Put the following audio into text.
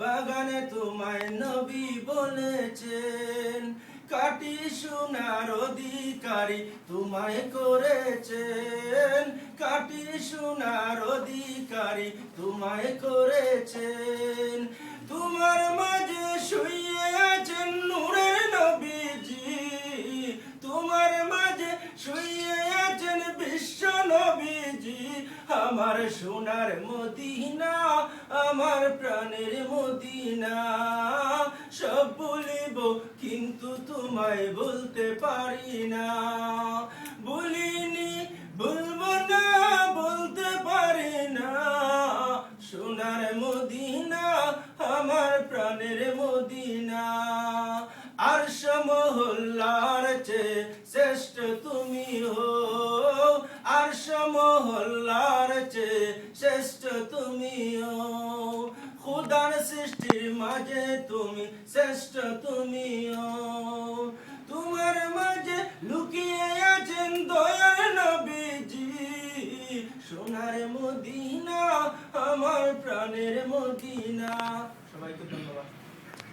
বাগানে তোমায় নবী বলেছেন, কাটি সোনার অধিকারী তোমায় করেছেন, কাটি সোনার অধিকারী তোমায় করেছেন। তোমার মাঝে শুয়ে আছেন নূরের নবীজি, তোমার মাঝে শুয়ে আছেন বিশ্ব নবীজি। আমার সোনার মদিনা, আমার প্রাণের মদিনা, সব বলিব কিন্তু তোমায় বলতে পারি না। বলিনি, বলবো না, বলতে পারি না। সোনার মদিনা, আমার প্রাণের মদিনা। আরশ মহল্লার চেয়ে শ্রেষ্ঠ তুমি হো, আরশ মহল্লার চেয়ে শ্রেষ্ঠ তুমি হো। খুদার সৃষ্টির মাঝে তুমি শ্রেষ্ঠ তুমি হো। তোমার মাঝে লুকিয়ে আছেন দয়ার নবীজি, সোনার মদিনা, আমার প্রাণের মদিনা। সবাইকে ধন্যবাদ।